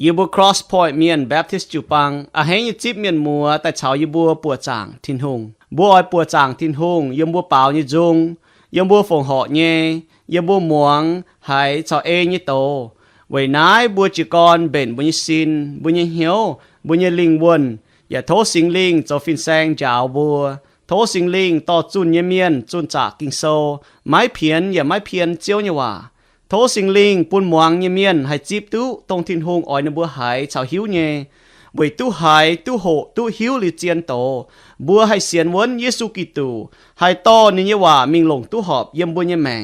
ยูบัว cross point เมียน Baptist จูปังอาเฮยจิบเมียนมัวแต่ชาวยูบัวปัวจางทินหงบัวอ้อยปัวจางทินหงยมบัวเปล่ายี่จงยมบัวฝงเหาะเย่ยมบัวหมวงหายชาวเอยี่โตไว้นายบัวจีกรเบ่นบุญสินบุญเหียวบุญลิงวนอย่าโทษสิงลิงจะฟินแซงจาวบัวโทษสิงลิงต่อจุนเยเมียนจุนจากกิงโซไม้เพียนอย่าไม้เพียนเจียวเนี่ยว่าโทสิงลิงปุ่นหมวงเยเมียนให้จีบตู้ตรงทินหงอ้อยนบัวหายชาวหิวเย่ไว้ตู้หายตู้โหตู้หิวหรือเจียนโตบัวให้เสียนวนเยซูกิตูให้โตนี่เนี่ยว่ามิงหลงตู้หอบเยี่ยมบัวเยแมง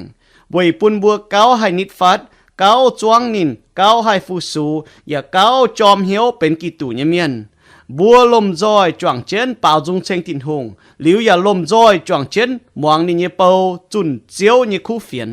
ไว้ปุ่นบัวเก้าให้นิดฟัดเก้าจวงนินเก้าให้ฟูสูอย่าเก้าจอมเหียวเป็นกิตูเยเมียนบัวลมจอยจวงเจนเป่าจงเชงตินหงหลิวอย่าลมจอยจวงเจนหมวงนี่เนี่ยเป่าจุนเจียวเนี่ยคู่เฟียน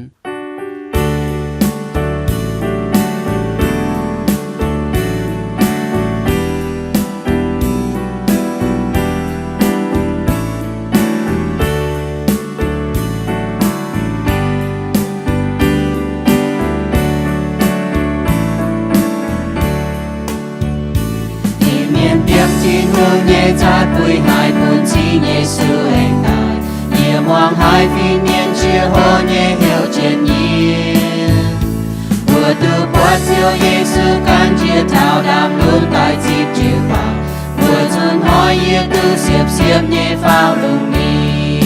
nhẹ chát bụi hai buồn chi nhẹ sư anh tài nhẹ mong hai phi niên chia hô nhẹ hiểu chuyện nhiên vừa từ quát siêu nhẹ sư can chia thảo đam luôn tại dịp chiều vào vừa dùn hỏi nhẹ tư xiếp nhẹ phao lùng mi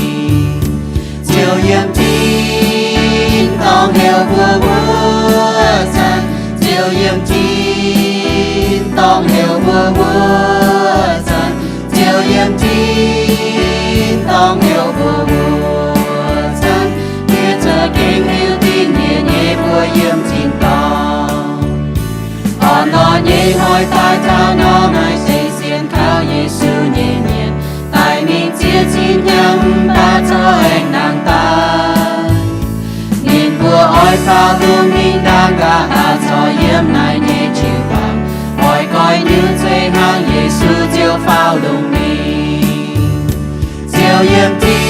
chiều yếm tin tòng hiểu vừa vừa dần chiều yếm tin tòng hiểu vừa vừa dần chiều yếm tin tòng hiểu vừa vừa dần kia chờ kinh yêu tin nhẹ nhẹ vừa yếm tin tòng nó nhẹ hỏi tai thao nó ngài xây xiên khao Giêsu nhẹ nhẹ tại mình chia chín nhắm ta cho anh nàng ta nhìn vừa oi phao luôn mình đang gà hạ cho yếm này nhẹ chịu vàng oi coi như dây hang Giêsu chiều phao lùng mình chiều yếm tin